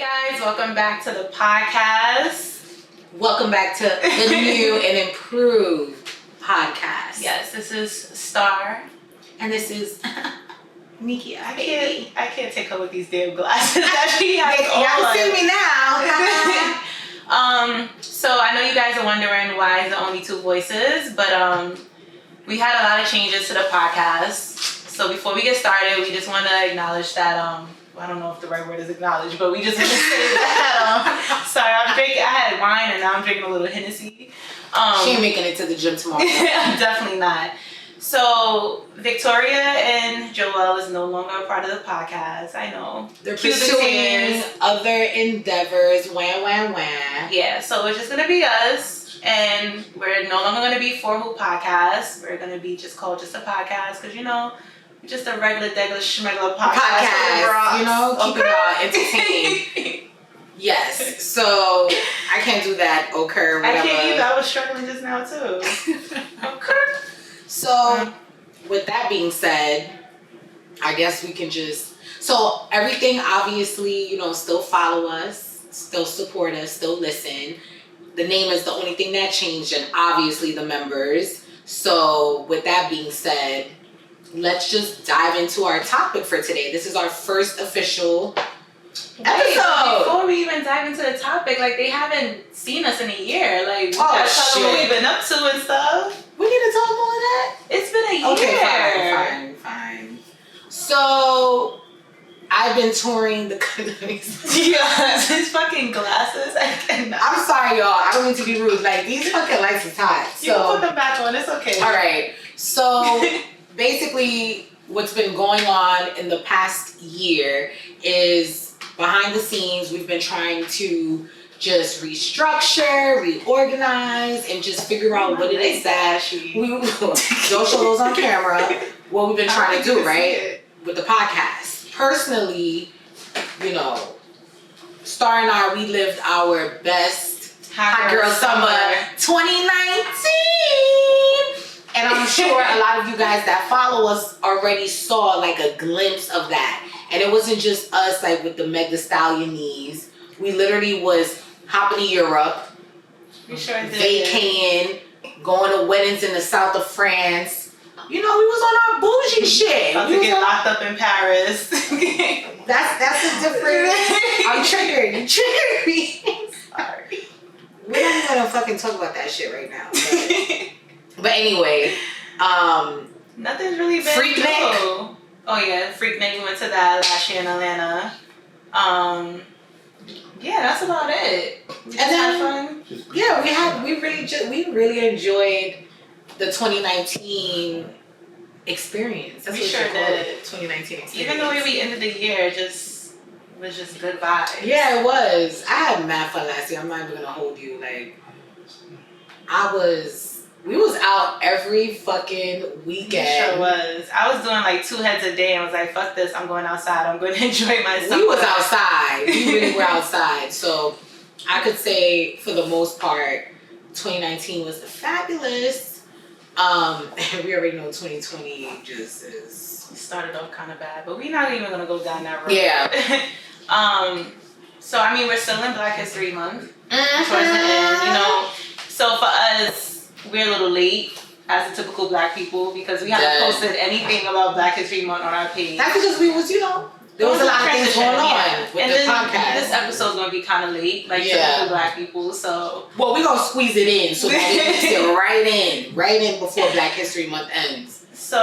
guys, welcome back to the podcast. Welcome back to the new and improved podcast. Yes, this is Star. And this is Nikki. I can't take her with these damn glasses that she has Y'all see me now. So I know you guys are wondering why is there only two voices, but we had a lot of changes to the podcast. So before we get started, we just want to acknowledge that I don't know if the right word is acknowledge, but we just want to say that sorry, I had wine and now I'm drinking a little Hennessy. She ain't making it to the gym tomorrow. Definitely not. So Victoria and Joelle is no longer a part of the podcast. I know. They're pursuing other endeavors. Wham. Yeah, so it's just gonna be us, and we're no longer gonna be For Who Podcast. We're gonna be just called just a podcast, because just a regular schmegular podcast. Keep it all entertaining. Yes, so I can't do that, whatever. I can't either. I was struggling just now too. Okay. So, with that being said, I guess we can so everything obviously, still follow us, still support us, still listen. The name is the only thing that changed, and obviously the members. So, with that being said, let's just dive into our topic for today. This is our first official episode. Before we even dive into the topic, they haven't seen us in a year. We gotta tell them what we've been up to and stuff. We need to tell them all of that? It's been a year. Okay, fine. So, I've been touring the country. Yes, his fucking glasses. I cannot. I'm sorry, y'all. I don't mean to be rude. These fucking lights is hot. You can put them back on. It's okay. All right. So, basically, what's been going on in the past year is behind the scenes, we've been trying to just restructure, reorganize, and just figure out what it is that don't show those on camera, what we've been trying to do, right? With the podcast. Personally, Star and I, we lived our best Hot Girl Summer 2019. And I'm sure a lot of you guys that follow us already saw a glimpse of that. And it wasn't just us with the Meg Thee Stallion knees. We literally was hopping to Europe, vacating, going to weddings in the south of France. We was on our bougie shit. About to get locked up in Paris. That's a different. I'm triggered. You triggered me. Sorry. We're not even gonna fucking talk about that shit right now. But anyway, nothing's really been Freaknik. Oh yeah, Freaknik. We went to that last year in Atlanta. Yeah, that's about it. We just had fun. Yeah, we really enjoyed the 2019 experience. That's we what sure did. 2019 experience. Even the way we ended the year was just good vibes. Yeah, it was. I had mad fun last year. I'm not even gonna hold you. We was out every fucking weekend. It sure was. I was doing 2 heads a day and was like, fuck this, I'm going outside. I'm going to enjoy myself. We was outside. We really were outside. So I could say for the most part, 2019 was fabulous. And we already know 2020 just is. It started off kind of bad, but we're not even going to go down that road. Yeah. So, we're still in Black History Month. Mm-hmm. Towards the end, So for us, we're a little late as a typical Black people because we haven't posted anything about Black History Month on our page. That's because we was, there was a lot of things going on with the podcast. This episode's going to be kind of late, typical Black people, so. Well, we're going to squeeze it in so that we can get right in before Black History Month ends. So,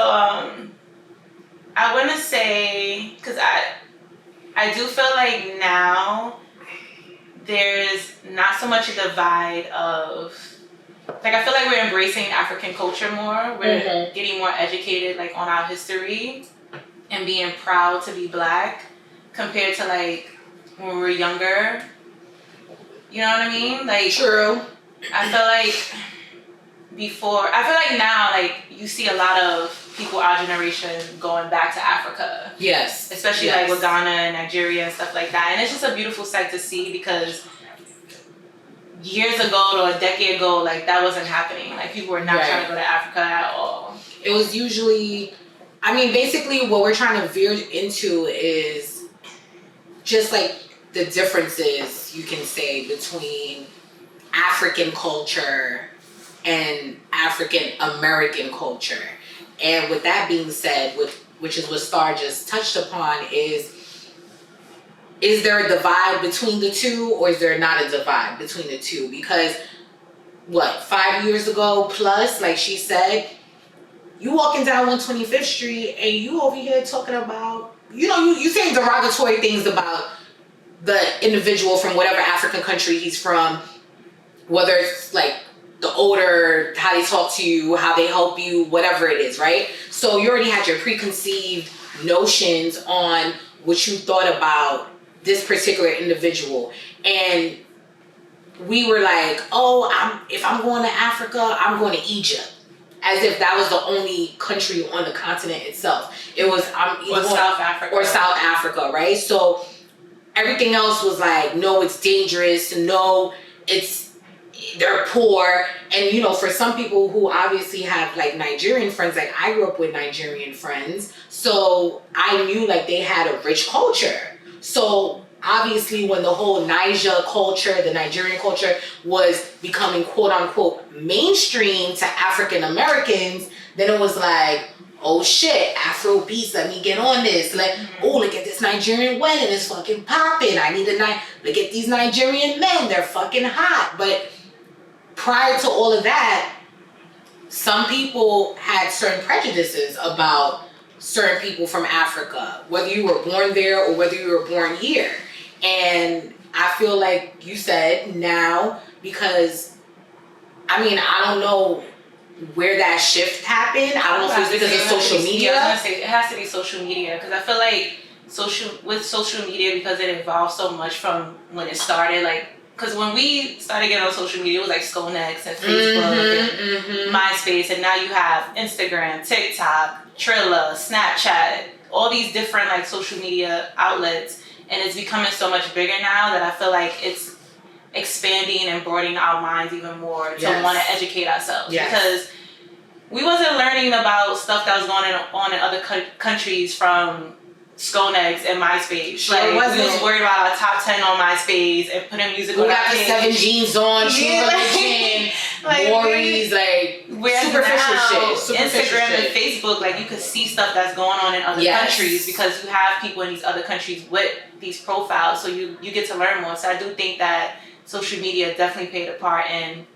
I want to say, because I do feel like now there's not so much a divide of, I feel like we're embracing African culture more. We're getting more educated, on our history and being proud to be Black compared to, when we were younger. You know what I mean? True. I feel now, you see a lot of people our generation going back to Africa. Yes. Especially with Ghana and Nigeria and stuff like that. And it's just a beautiful sight to see because years ago or a decade ago, that wasn't happening. People were not trying to go to Africa at all. It was usually, basically what we're trying to veer into is just the differences you can say between African culture and African American culture. And with that being said, which is what Star just touched upon, is there a divide between the two, or is there not a divide between the two? Because 5 years ago plus, like she said, you walking down 125th Street and you over here talking about, you saying derogatory things about the individual from whatever African country he's from, whether it's like the odor, how they talk to you, how they help you, whatever it is, right? So you already had your preconceived notions on what you thought about this particular individual. And we were like, if I'm going to Africa, I'm going to Egypt. As if that was the only country on the continent itself. It was, South Africa. Or South Africa, right? So everything else was like, no, it's dangerous. No, they're poor. And for some people who obviously have like Nigerian friends, like I grew up with Nigerian friends, so I knew like they had a rich culture. So obviously when the whole Niger culture, the Nigerian culture was becoming quote unquote mainstream to African Americans, then it was like, oh shit, Afro beats, let me get on this. Like, look at this Nigerian wedding, it's fucking popping. I need look at these Nigerian men, they're fucking hot. But prior to all of that, some people had certain prejudices about certain people from Africa, whether you were born there or whether you were born here. And I feel like you said now, because I don't know where that shift happened. I don't know if it's because of social media. I was gonna say, it has to be social media, because I feel like social media, because it evolved so much from when it started, like, because when we started getting on social media, it was like Skonex and Facebook and MySpace, and now you have Instagram, TikTok, Trilla, Snapchat, all these different like social media outlets, and it's becoming so much bigger now that I feel like it's expanding and broadening our minds even more to want to educate ourselves. Because we wasn't learning about stuff that was going on in other countries from Skonex and MySpace. Sure, like, we was worried about our top 10 on MySpace and putting music on our got the page. 7 jeans on, True Religion, Maury's, like superficial shit. Instagram and Facebook, like you could see stuff that's going on in other countries, because you have people in these other countries with these profiles, so you get to learn more. So I do think that social media definitely played a part in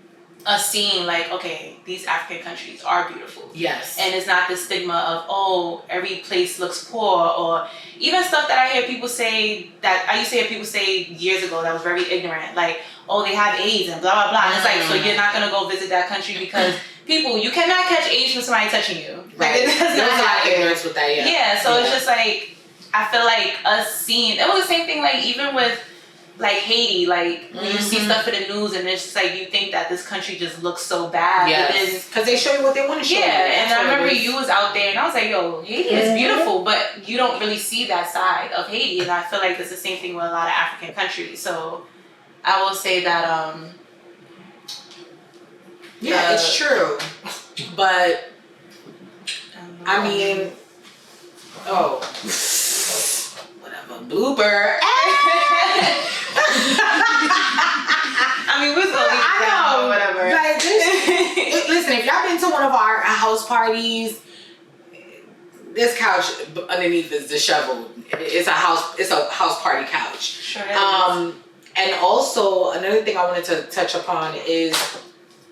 us seeing like, okay, these African countries are beautiful. Yes. And it's not the stigma of, every place looks poor, or even stuff that I hear people say, that I used to hear people say years ago that was very ignorant, like, they have AIDS and blah, blah, blah. And it's like, so you're not going to go visit that country because you cannot catch AIDS from somebody touching you. Right. Like, there's a lot of ignorance with that, Yeah, so it's just like, I feel like us seeing, it was the same thing, like, even with like Haiti, like when you see stuff in the news and it's just like you think that this country just looks so bad. Yes. Because they show you what they want to show you. Yeah, and I remember you was out there and I was like, yo, Haiti is beautiful, but you don't really see that side of Haiti. And I feel like it's the same thing with a lot of African countries. So I will say that it's true. But I mean, whatever, blooper. I mean, we're gonna leave it down or whatever. Like, listen, if y'all been to one of our house parties, this couch underneath is disheveled. It's a house party couch. Sure is. And also another thing I wanted to touch upon is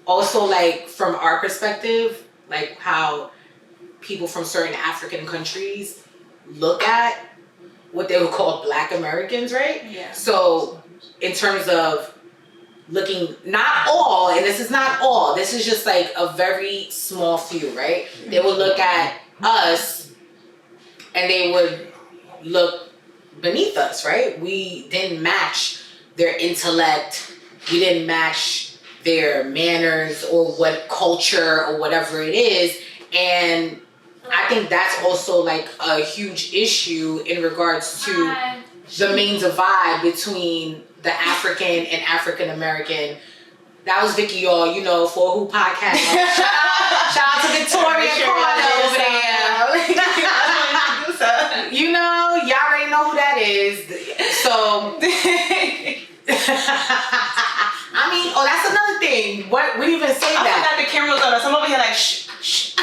also like from our perspective, like how people from certain African countries look at what they would call Black Americans, right? Yeah. So in terms of looking, not all, and this is not all, this is just like a very small few, right? They would look at us and they would look beneath us, right? We didn't match their intellect, we didn't match their manners or what culture or whatever it is. And I think that's also like a huge issue in regards to the main divide between the African and African American. That was Vicky, y'all, For Who podcast. Shout out to Victoria Carter over there. Y'all already know who that is. So I mean, oh, that's another thing. What we even say I that? forgot the camera was on us. I'm over here like shh, shh.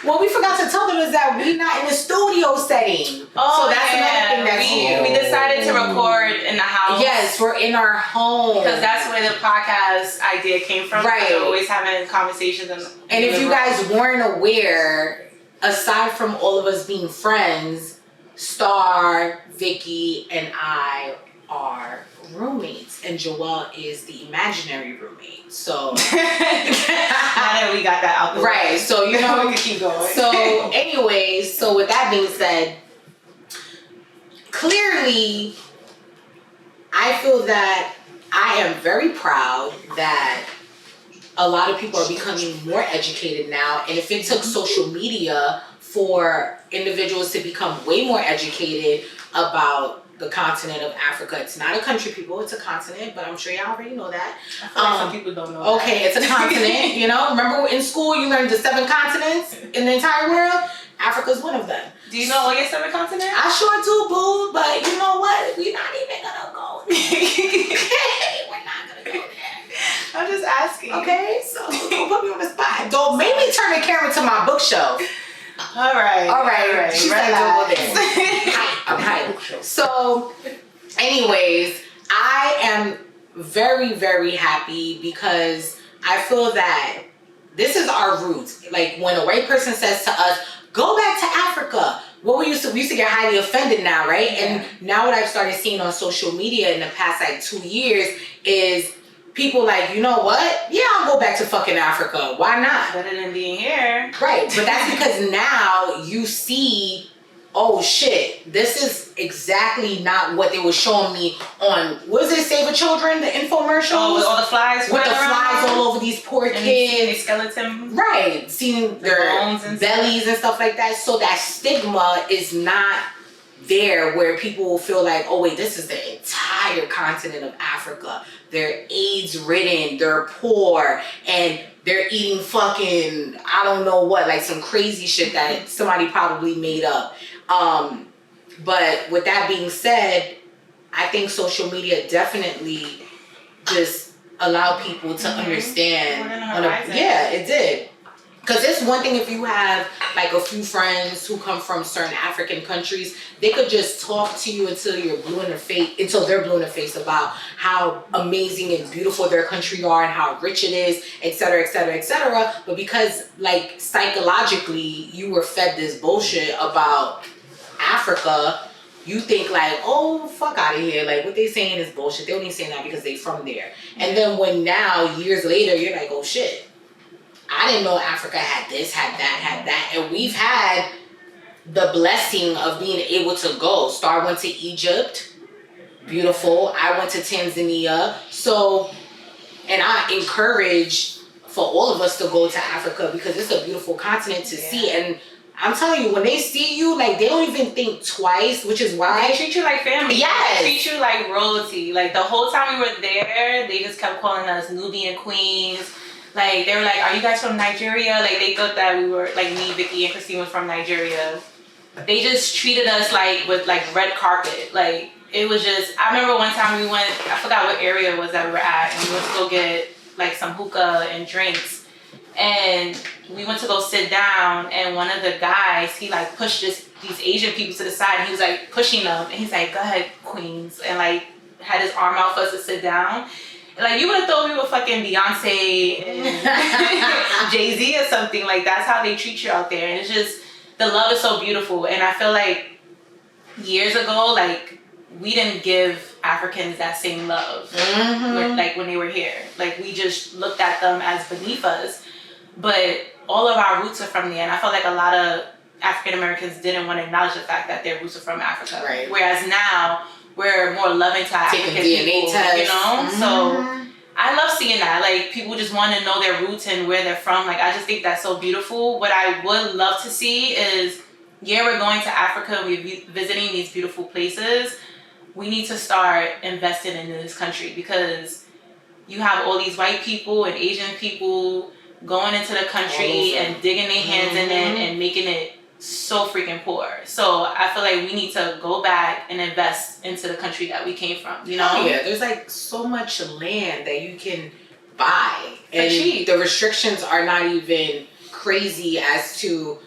What we forgot to tell them is that we're not in the studio setting. Oh, so that's another thing that's we decided to record in the house. Yes, we're in our home. Because that's where the podcast idea came from. Right. We're always having conversations. And if you guys weren't aware, aside from all of us being friends, Star, Vicky, and I are roommates, and Joelle is the imaginary roommate. So now that we got that out the right, way. so you know we can keep going. So anyways, so with that being said, clearly I feel that I am very proud that a lot of people are becoming more educated now, and if it took social media for individuals to become way more educated about the continent of Africa. It's not a country, people, it's a continent, but I'm sure y'all already know that. I feel like some people don't know okay, that. It's a continent, you know? Remember in school you learned the 7 continents in the entire world? Africa's one of them. Do you know all your 7 continents? I sure do, boo, but you know what? We're not even gonna go there. We're not gonna go there. I'm just asking. Okay, so don't put me on the spot. Don't make me turn the camera to my bookshelf. All right. She's like, I'm hype. So, anyways, I am very, very happy because I feel that this is our roots. Like when a white person says to us, go back to Africa. What we used to get highly offended now, right? Yeah. And now what I've started seeing on social media in the past like 2 years is people like, you know what? Yeah, I'll go back to fucking Africa. Why not? Better than being here. Right, but that's because now you see, oh shit, this is exactly not what they were showing me on, what is it, Save the Children, the infomercials? Oh, with all the flies. With the flies all over these poor kids. The skeleton. Right, seeing their bones and bellies and stuff like that. So that stigma is not there where people will feel like, oh wait, this is the entire continent of Africa. They're AIDS ridden, they're poor, and they're eating fucking, I don't know what, like some crazy shit that somebody probably made up. But with that being said, I think social media definitely just allowed people to understand. Yeah, it did. Because it's one thing if you have like a few friends who come from certain African countries, they could just talk to you until they're blue in the face about how amazing and beautiful their country are and how rich it is, et cetera, et cetera, et cetera. But because like psychologically you were fed this bullshit about Africa, you think like, oh, fuck out of here. Like what they saying is bullshit. They only saying that because they from there. And then when now, years later, you're like, oh shit. I didn't know Africa had this, had that. And we've had the blessing of being able to go. Star went to Egypt. Beautiful. I went to Tanzania. So, and I encourage for all of us to go to Africa because it's a beautiful continent to see. And I'm telling you, when they see you, like they don't even think twice, which is why they treat you like family. Yes. They treat you like royalty. Like the whole time we were there, they just kept calling us Nubian queens. Like, they were like, are you guys from Nigeria? Like, they thought that we were, like, me, Vicky, and Christine was from Nigeria. They just treated us, like, with, like, red carpet. Like, it was just, I remember one time we went, I forgot what area it was that we were at, and we went to go get, like, some hookah and drinks. And we went to go sit down, and one of the guys, he, like, pushed these Asian people to the side, and he was, like, pushing them. And he's like, go ahead, queens. And, like, had his arm out for us to sit down. Like, you would have thought we were fucking Beyonce and Jay-Z or something. Like, that's how they treat you out there. And it's just, the love is so beautiful. And I feel like years ago, like, we didn't give Africans that same love. Like, when they were here. Like, we just looked at them as beneath us. But all of our roots are from there. And I felt like a lot of African Americans didn't want to acknowledge the fact that their roots are from Africa. Right. Whereas now, we're more loving to African people, test. You know? So I love seeing that. Like, people just want to know their roots and where they're from. Like, I just think that's so beautiful. What I would love to see is, we're going to Africa, we're visiting these beautiful places. We need to start investing in this country because you have all these white people and Asian people going into the country and digging their hands in it and making it so freaking poor. So I feel like we need to go back and invest into the country that we came from, you know? Oh, yeah, there's like so much land that you can buy. And cheap. The restrictions are not even crazy as to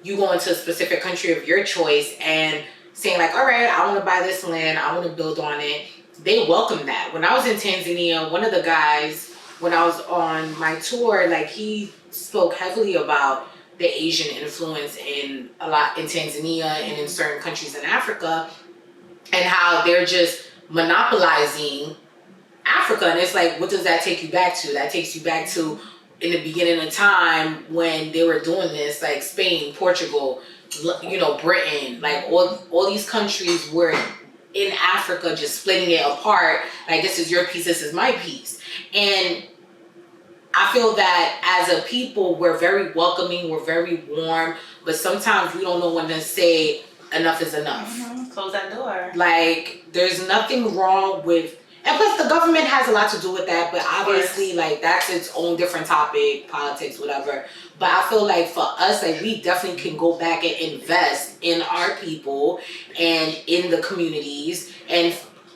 you going to a specific country of your choice and saying like, all right, I want to buy this land, I want to build on it. They welcome that. When I was in Tanzania, one of the guys, when I was on my tour, like he spoke heavily about the Asian influence in Tanzania and in certain countries in Africa, and how they're just monopolizing Africa. And it's like, what does that take you back to? That takes you back to in the beginning of time when they were doing this, like Spain, Portugal, you know, Britain, like all these countries were in Africa just splitting it apart. Like, this is your piece, this is my piece. And I feel that as a people, we're very welcoming, we're very warm, but sometimes we don't know when to say enough is enough. Mm-hmm. Close that door. Like, there's nothing wrong with, and plus the government has a lot to do with that, but obviously like that's its own different topic, politics, whatever. But I feel like for us, like we definitely can go back and invest in our people and in the communities and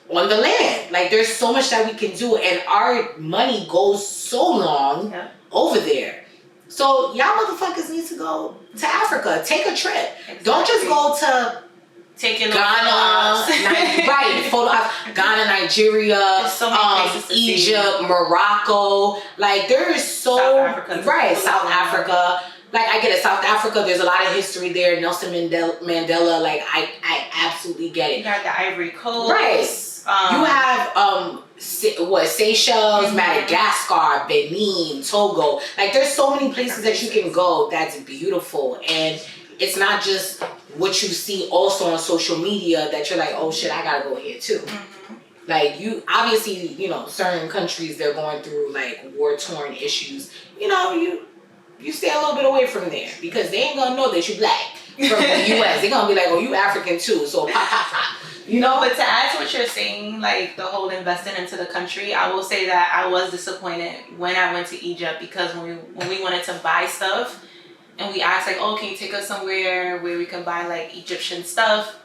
on the land. Like there's so much that we can do, and our money goes so long over there. So y'all motherfuckers need to go to Africa. Take a trip. Exactly. Don't just go to Ghana, Ghana, Nigeria, so many places to Egypt, see. Morocco. Like there is so South Africa. Like I get it, South Africa. There's a lot of history there. Nelson Mandela. Like I absolutely get it. You got the Ivory Coast. Right. You have Seychelles, mm-hmm. Madagascar, Benin, Togo. Like there's so many places that you can go that's beautiful, and it's not just what you see also on social media that you're like, oh shit, I gotta go here too. Mm-hmm. Like you obviously, you know, certain countries they're going through like war-torn issues. You know, you stay a little bit away from there because they ain't gonna know that you black from the US. They're gonna be like, oh, you African too, so pop pop pop. You know, but to add to what you're saying, like the whole investing into the country, I will say that I was disappointed when I went to Egypt because when we wanted to buy stuff and we asked like, oh, can you take us somewhere where we can buy like Egyptian stuff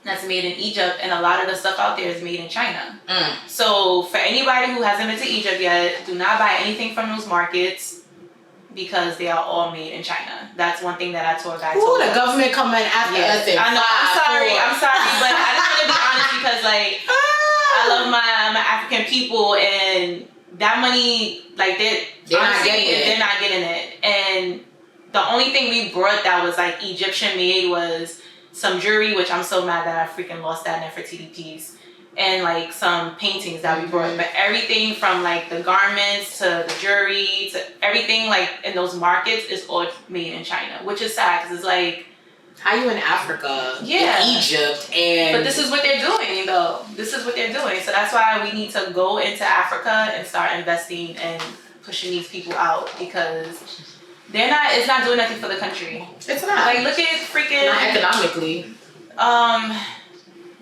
that's made in Egypt, and a lot of the stuff out there is made in China. So for anybody who hasn't been to Egypt yet, do not buy anything from those markets because they are all made in China. That's one thing that our tour guide told us. The government coming after us. I know. I'm sorry, but I just want to be honest because like I love my African people, and that money, like they're not getting it. And the only thing we brought that was like Egyptian made was some jewelry, which I'm so mad that I freaking lost that Nefertiti, and like some paintings that we brought. But everything from like the garments to the jewelry to everything like in those markets is all made in China, which is sad because it's like, how you in Africa, in Egypt, and... But this is what they're doing though. This is what they're doing. So that's why we need to go into Africa and start investing and pushing these people out because it's not doing nothing for the country. It's not. Like look at freaking... Not economically.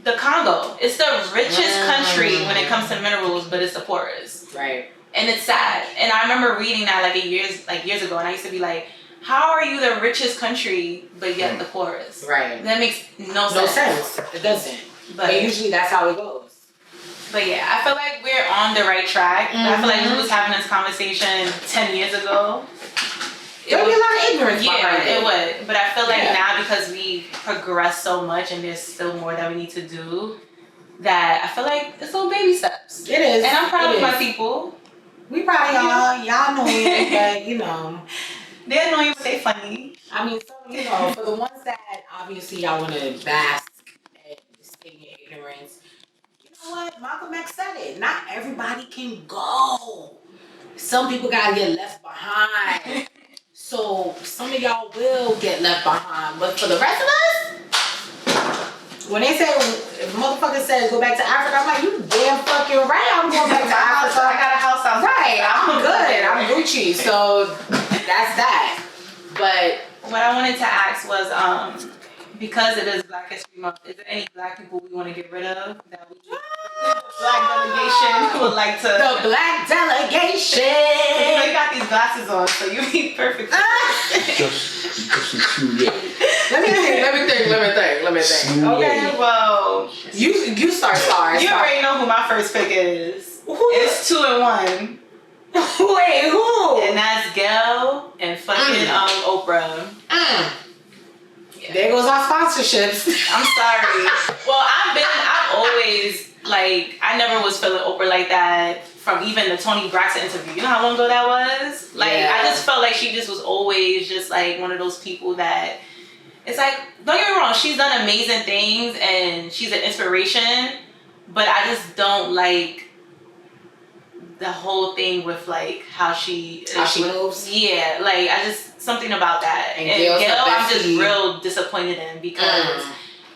The Congo. It's the richest country when it comes to minerals, but it's the poorest. Right. And it's sad. And I remember reading that years ago, and I used to be like, how are you the richest country, but yet the poorest? Right. That makes no sense. No sense. It doesn't. But usually that's how it goes. But yeah, I feel like we're on the right track. Mm-hmm. I feel like we was having this conversation 10 years ago. There'll be a lot of ignorance behind it would. But I feel like now because we progressed so much and there's still more that we need to do, that I feel like it's little baby steps. It is. And I'm proud of my people. We proud of y'all. Y'all know it, but you know. They annoying, but they funny. I mean, so, you know, for the ones that obviously y'all want to bask and stay in your ignorance, you know what? Malcolm X said it. Not everybody can go. Some people gotta get left behind. So some of y'all will get left behind, but for the rest of us, when they say, if motherfucker says go back to Africa, I'm like, you damn fucking right, I'm going back to Africa. I got a house out right, I'm good, I'm Gucci, so that's that. But what I wanted to ask was, because it is Black History Month, is there any black people we want to get rid of that we Black delegation would like to. The black delegation. You know, you got these glasses on, so you be perfect. Just a few years. Let me think. Okay, well, You start stars. you already know who my first pick is. It's 2 and 1. Wait, who? And that's Gail and fucking Oprah. Yeah. There goes our sponsorships. I'm sorry. Well, I've always, like, I never was feeling Oprah like that from even the Toni Braxton interview. You know how long ago that was? Like, Yeah. I just felt like she just was always just like one of those people that, it's like, don't get me wrong, she's done amazing things and she's an inspiration, but I just don't like the whole thing with like how she moves. Yeah, like I just something about that. And Gail, Gail's I'm just bestie. real disappointed in because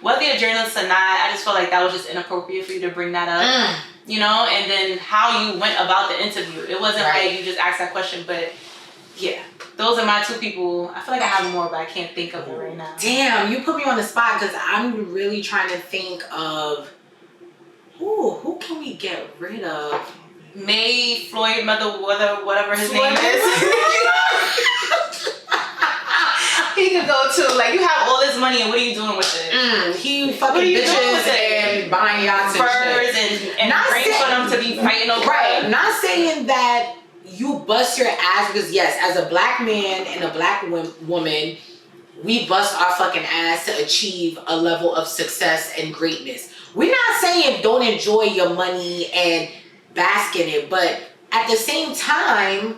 whether you're a journalist or not, I just felt like that was just inappropriate for you to bring that up. You know, and then how you went about the interview. It wasn't Right. like you just asked that question, but yeah, those are my 2 people. I feel like I have more, but I can't think of it right now. Damn, you put me on the spot because I'm really trying to think of who can we get rid of? May Floyd, whatever his Floyd name is. He could go too. Like, you have all this money and what are you doing with it? He What fucking are you doing bitches with it? and buying yachts and Birds shit. and Not praying for them to be fighting over. Right. Not saying that you bust your ass because yes, as a black man and a black woman, we bust our fucking ass to achieve a level of success and greatness. We're not saying don't enjoy your money and bask in it, but at the same time,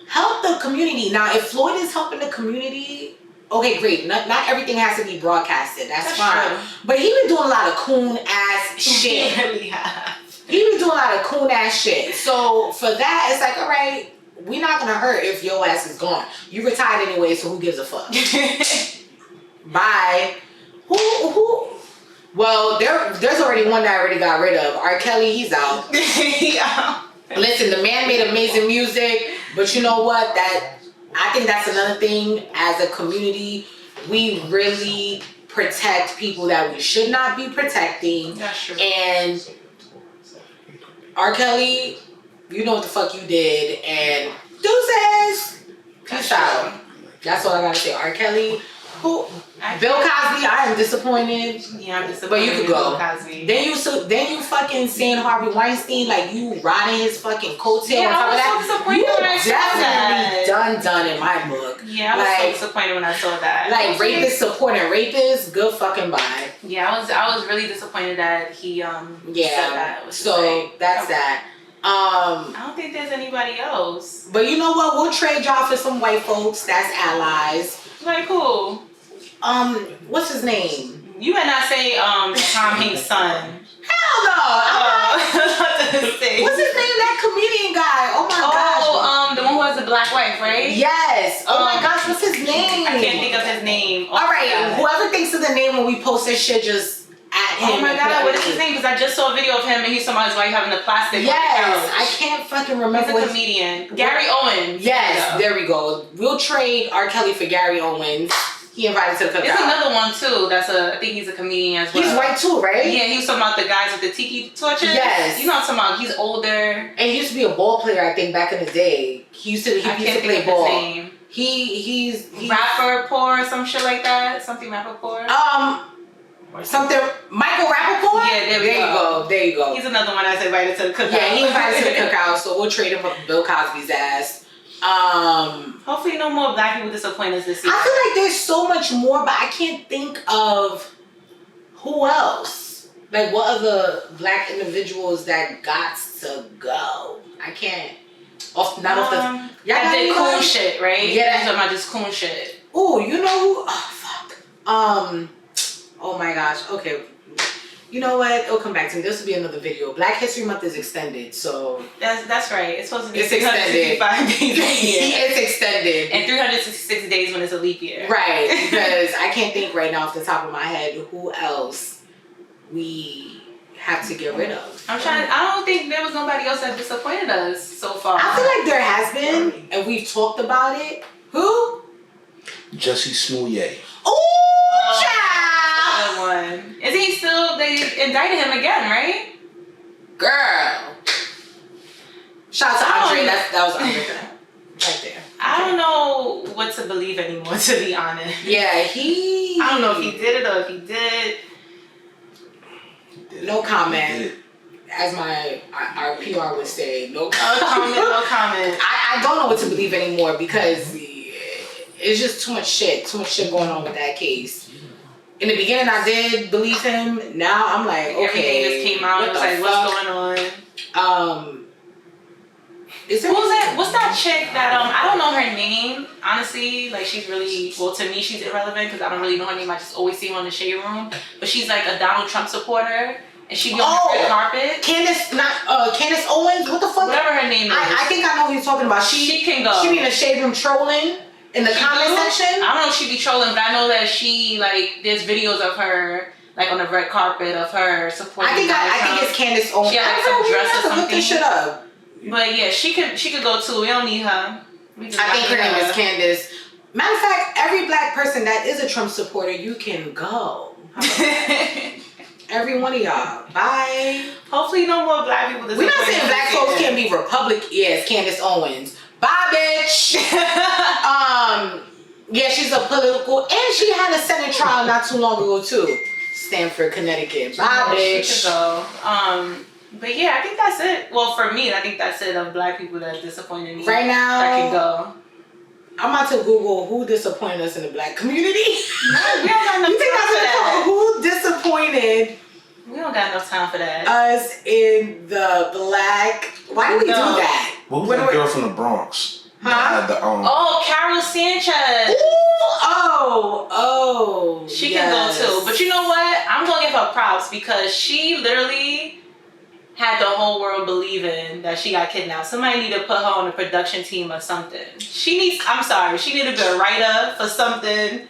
help the community. Now, if Floyd is helping the community, okay, great. Not everything has to be broadcasted. That's fine. true. But he been doing a lot of coon ass shit. He really have. He was doing a lot of coon ass shit. So for that, it's like, all right, we're not gonna hurt if your ass is gone. You retired anyway, so who gives a fuck? Bye. Who? Well, there's already one that I already got rid of. R. Kelly, he's out. Yeah. Listen, the man made amazing music, but you know what? I think that's another thing. As a community, we really protect people that we should not be protecting. That's true. And R. Kelly, you know what the fuck you did, and deuces. Peace out. That's all I gotta say. R. Kelly, who? Bill Cosby, I am disappointed. Yeah, I'm disappointed. But you could with go. Bill Cosby. Then you fucking saying Harvey Weinstein like you riding his fucking coattail Yeah, on top I of was that. so disappointed when I saw that. Definitely done in my book. Yeah, I was so disappointed when I saw that. Like rapists supporting rapists, good fucking bye. Yeah, I was really disappointed that he said that. It was So like, that's come on. that. I don't think there's anybody else. But you know what? We'll trade y'all for some white folks. That's allies. Like who? What's his name? You better not say Tom Hanks' son. Hell no! I was about to say. What's his name? That comedian guy. Oh my gosh. The one who has a black wife, right? Yes. Oh my gosh, what's his name? I can't think of his name. All right, whoever thinks of the name when we post this shit, just at him. Oh my and god, put what is everything. his name? Because I just saw a video of him and he's talking about his wife having the plastic. Yes, on the couch. I can't fucking remember. He's a comedian. Gary Owens. Yes, there we go. We'll trade R. Kelly for Gary Owens. He invited to the cookout. There's another one too. I think he's a comedian as well. He's white too, right? Yeah, he was talking about the guys with the tiki torches. Yes. You know what I'm talking about. He's older. And he used to be a ball player, I think, back in the day. He used to play ball. His name. He's Rapper Poor or some shit like that. Something Rapper Poor. something Michael Rappaport? Yeah, There you go. He's another one that's invited to the cookout. Yeah, he invited to the cookout, so we'll trade him for Bill Cosby's ass. Hopefully no more black people disappoint us this year. I feel like there's so much more, but I can't think of who else. Like, what other black individuals that got to go? I can't. Y'all that got did cool anybody? shit, right? Yeah. That's about just cool shit. Oh, you know who? Oh, fuck. Oh my gosh. Okay. You know what? It'll come back to me. This will be another video. Black History Month is extended, so. That's right. It's supposed to be It's extended. 365 days a year. It's extended. And 366 days when it's a leap year. Right, because I can't think right now off the top of my head who else we have to get rid of. I don't think there was nobody else that disappointed us so far. I feel like there has been, and we've talked about it. Who? Jussie Smollett. Ooh, child! on. Isn't he still? They indicted him again, right? Girl. Shout out to Andre. That was Andre right there. I don't know what to believe anymore, to be honest. Yeah, I don't know if he did it or if he did. No comment. As our PR would say, no comment. No comment. I don't know what to believe anymore because it's just too much shit going on with that case. In the beginning, I did believe him. Now I'm like, okay, everything just came out. It was like, what's going on? Is there What's that chick that I don't know her name, honestly. Like, she's really, well, to me she's irrelevant because I don't really know her name. I just always see her on the Shade Room. But she's like a Donald Trump supporter and she be on the red carpet. Candace Owens, what the fuck? Whatever her name is. I think I know who you're talking about. She can go. She be in the Shade Room trolling in the comment section. I don't know if she be trolling, but I know that she, like, there's videos of her like on the red carpet of her supporting. I think it's Candace Owens. She had like some dress or something. Look this shit up. But yeah, she could go too. We don't need her. I think her name is Candace. Matter of fact, every black person that is a Trump supporter, you can go. Every one of y'all. Bye. Hopefully no more black people. We're not saying black folks can't be Republican. Yes, Candace Owens. Bye, bitch. Yeah, she's a political, and she had a Senate trial not too long ago too. Stamford, Connecticut. Bye, bitch. But yeah, I think that's it. Well, for me, I think that's it of black people that disappointed me. Right now, that can go. I'm about to Google who disappointed us in the black community. No, we don't got enough time for that. Who disappointed? We don't got enough time for that. Us in the black. Why do we do that? What was that girl from the Bronx? Huh? Oh, Carol Sanchez. Oh. She can go too. But you know what? I'm gonna give her props because she literally had the whole world believing that she got kidnapped. Somebody need to put her on a production team or something. She needed to be a writer for something.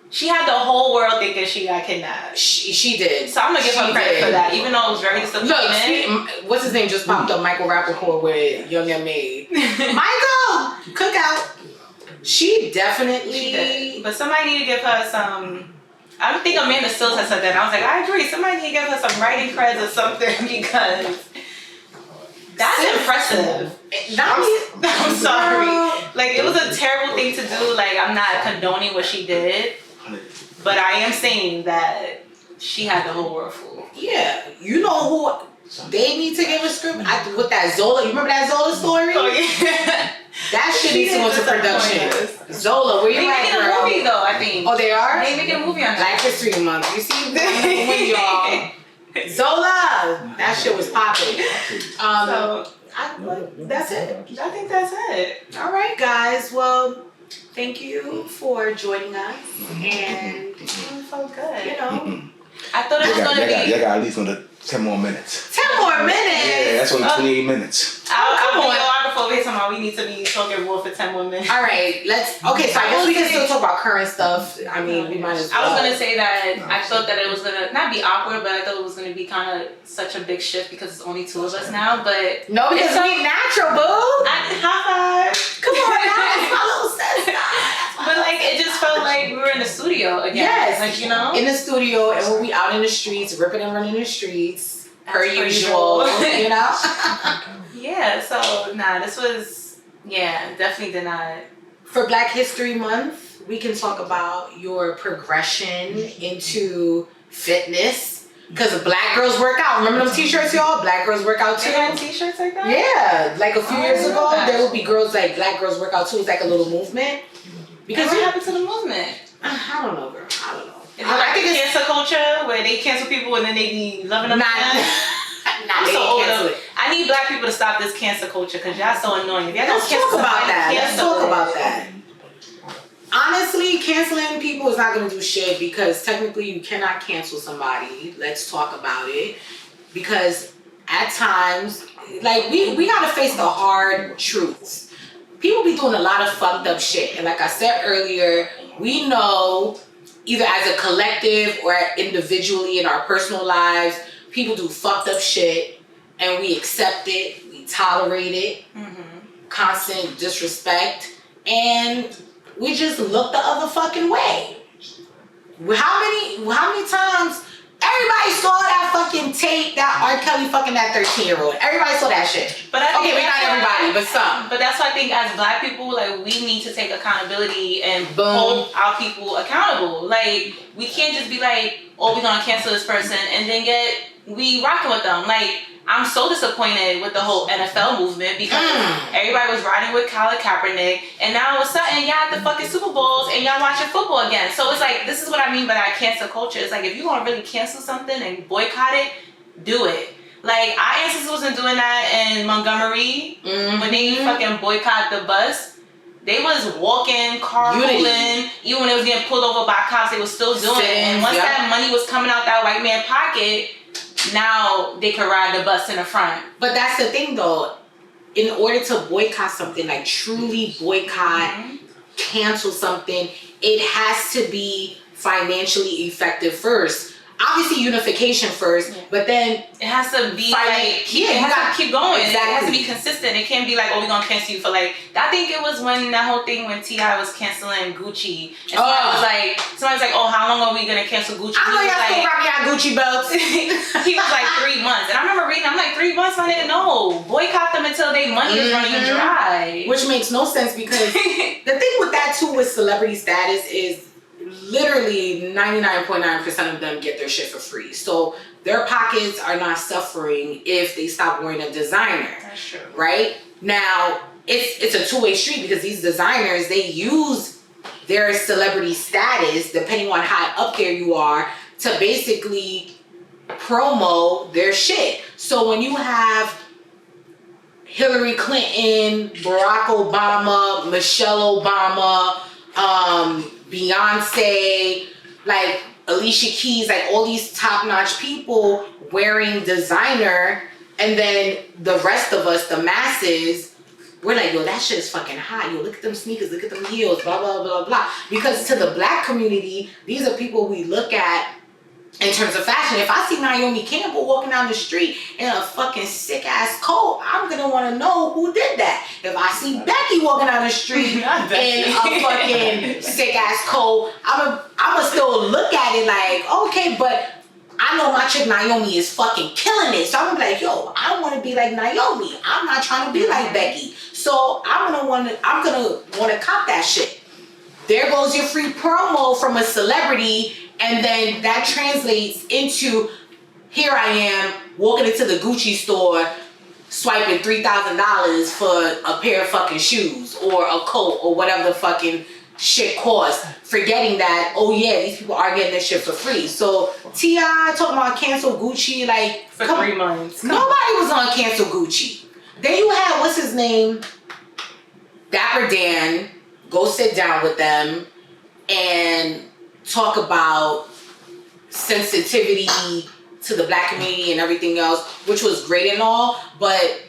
She had the whole world thinking she got kidnapped. She did. So I'm gonna give her credit for that, even though it was very disappointing. Look, what's his name just popped up? Michael Rappaport with Young and Maid. Michael! Cookout. She definitely... She did. But somebody need to give her some... I think Amanda Stills had said that. And I was like, I agree. Somebody need to give her some writing creds or something because that's impressive. I'm sorry. Like, it was a terrible thing to do. Like, I'm not condoning what she did, but I am saying that she had the whole world fooled. Yeah. You know who they need to give a script? With that Zola. You remember that Zola story? Oh, yeah. That shit needs to go to production. Zola, where you at, girl? They're making a movie, though, I think. Oh, they are? They're making a movie on that. Black History Month. You see? Y'all. Zola! That shit was popping. That's it. I think that's it. All right, guys. Well, thank you for joining us. And It felt good. you know, I thought it was going to be... You got at least another 10 more minutes. 10 more minutes. Yeah, that's only 28 minutes. I'll be over here talking about we need to be talking more for 10 more minutes. All right, okay, so I guess we can still talk about current stuff. I mean, we might as well. I was going to say that I thought that it was going to not be awkward, but I thought it was going to be kind of such a big shift because it's only two of us now, but... No, because we natural, boo. High five. Come on now, it's my little sister. But like, it just felt like we were in the studio again. Yes. Like, you know? In the studio, and when we out in the streets, ripping and running the streets, per usual, you know? Yeah, so, this was, definitely did not. For Black History Month, we can talk about your progression into fitness. Because Black Girls Work Out. Remember those t-shirts, y'all? Black Girls Work Out too. They had t-shirts like that? Yeah, like a few years ago, there would be girls like Black Girls Work Out too. It's like a little movement. Because what happened to the movement? I don't know, girl. I don't know. Is it like the cancel culture where they cancel people and then they be loving them? I'm so old. I need black people to stop this cancel culture because y'all so annoying. If y'all don't talk about that. Let's talk about that. Honestly, canceling people is not going to do shit because technically you cannot cancel somebody. Let's talk about it. Because at times, like, we got to face the hard truths. People be doing a lot of fucked up shit. And like I said earlier, we know either as a collective or individually in our personal lives, people do fucked up shit and we accept it, we tolerate it, constant disrespect, and we just look the other fucking way. How many times everybody saw that fucking tape that R. Kelly fucking that 13-year-old? Everybody saw that shit. But I think okay, maybe not that's why- everybody, but some. But that's why I think as Black people, like, we need to take accountability and Boom. hold our people accountable. Like, we can't just be like, oh, we're gonna cancel this person and then we rocking with them. Like, I'm so disappointed with the whole NFL movement because everybody was riding with Colin Kaepernick, and now all of a sudden y'all at the fucking Super Bowls and y'all watching football again. So it's like, this is what I mean by that cancel culture. It's like, if you want to really cancel something and boycott it, do it. Like, our ancestors wasn't doing that in Montgomery when they fucking boycott the bus. They was walking, carpooling, even when they was getting pulled over by cops, they was still doing it. And once that money was coming out that white man's pocket, now they could ride the bus in the front. But that's the thing though. In order to boycott something, like truly boycott, cancel something, it has to be financially effective first. Obviously unification first, but then it has to be keep going. Exactly. It has to be consistent. It can't be like, oh, we're gonna cancel you for like. I think it was when that whole thing when T.I. was canceling Gucci, and somebody was like, oh, how long are we gonna cancel Gucci? I know y'all still rocking y'all Gucci belts. He was like 3 months, and I remember reading. I'm like 3 months. I didn't know. Boycott them until their money is running dry. Which makes no sense because the thing with that too with celebrity status is literally 99.9% of them get their shit for free. So their pockets are not suffering if they stop wearing a designer. That's true. Right? Now, it's a two-way street because these designers, they use their celebrity status, depending on how up there you are, to basically promo their shit. So when you have Hillary Clinton, Barack Obama, Michelle Obama, Beyonce, like Alicia Keys, like all these top-notch people wearing designer, and then the rest of us, the masses, we're like, yo, that shit is fucking hot. Yo, look at them sneakers, look at them heels, blah, blah, blah, blah. Because to the Black community, these are people we look at in terms of fashion. If I see Naomi Campbell walking down the street in a fucking sick ass coat, I'm gonna want to know who did that. If I see Becky walking down the street in a fucking sick ass coat, I'ma still look at it like, okay, but I know my chick Naomi is fucking killing it. So I'm gonna be like, yo, I want to be like Naomi. I'm not trying to be like Becky. So I'm gonna want to cop that shit. There goes your free promo from a celebrity. And then that translates into, here I am walking into the Gucci store, swiping $3,000 for a pair of fucking shoes or a coat or whatever the fucking shit costs, forgetting that, oh yeah, these people are getting this shit for free. So T.I. talking about cancel Gucci, like for 3 months. Nobody was on cancel Gucci. Then you had, what's his name? Dapper Dan, go sit down with them and talk about sensitivity to the Black community and everything else, which was great and all, but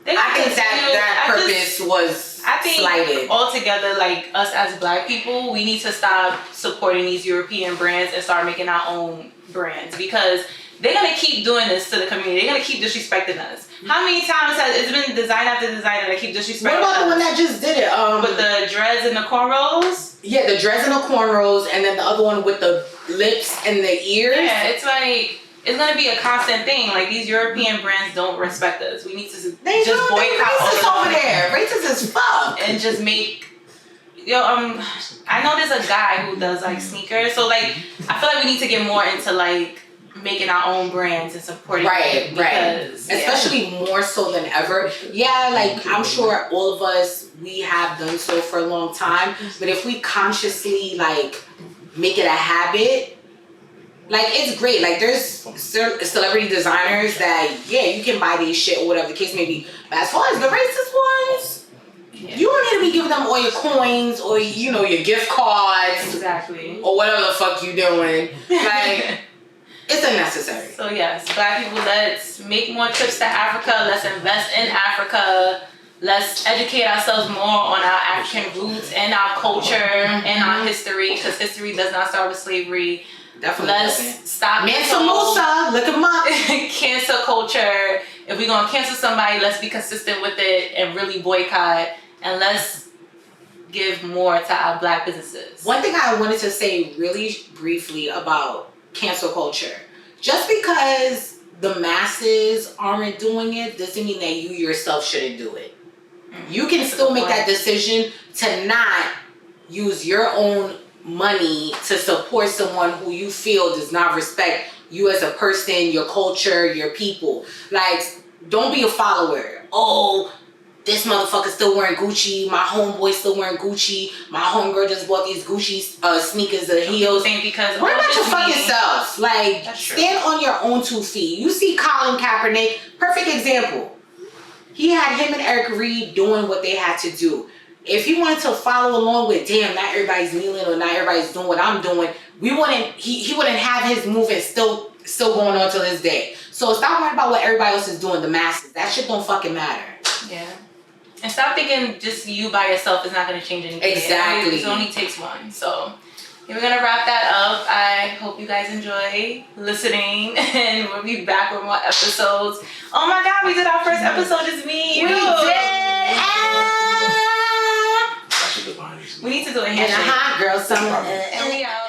I think that purpose was slighted. Altogether, like us as Black people, we need to stop supporting these European brands and start making our own brands, because they're gonna keep doing this to the community. They're gonna keep disrespecting us. How many times has it been design after designer that keep disrespecting us? What about the one that just did it? With the dreads and the cornrows? Yeah, the dreads and the cornrows, and then the other one with the lips and the ears. Yeah, it's like, it's gonna be a constant thing. Like, these European brands don't respect us. We need to just boycott all racist over there. Racist as fuck. And just make, I know there's a guy who does like sneakers, so like I feel like we need to get more into like making our own brands and supporting it, because, especially more so than ever. Yeah, like I'm sure all of us, we have done so for a long time, but if we consciously like make it a habit, like it's great. Like there's celebrity designers that, yeah, you can buy these shit or whatever the case may be, but as far as the racist ones, you don't need to be giving them all your coins or, you know, your gift cards, exactly, or whatever the fuck you doing. Like it's unnecessary. So yes, Black people, let's make more trips to Africa. Let's invest in Africa. Let's educate ourselves more on our African roots and our culture and our history, because history does not start with slavery. Definitely. Let's stop Mansa Musa, look him up. cancel culture. If we're gonna cancel somebody, let's be consistent with it and really boycott. And let's give more to our Black businesses. One thing I wanted to say really briefly about cancel culture. Just because the masses aren't doing it doesn't mean that you yourself shouldn't do it. You can still make that decision to not use your own money to support someone who you feel does not respect you as a person, your culture, your people. Like, don't be a follower. Oh, this motherfucker still wearing Gucci. My homeboy still wearing Gucci. My homegirl just bought these Gucci sneakers and heels. Think because Worry about your fucking self. Like, That's true. stand on your own 2 feet. You see Colin Kaepernick, perfect example. He had him and Eric Reed doing what they had to do. If he wanted to follow along with, damn, not everybody's kneeling or not everybody's doing what I'm doing, he wouldn't have his movement still going on till this day. So stop worrying about what everybody else is doing, the masses. That shit don't fucking matter. Yeah. And stop thinking just you by yourself is not going to change anything. Exactly. It only takes one. So we're going to wrap that up. I hope you guys enjoy listening, and we'll be back with more episodes. Oh my God, we did our first episode, just me and you. We did. That's what the bodies. We need to do a And a handshake. hot girl summer. And we out.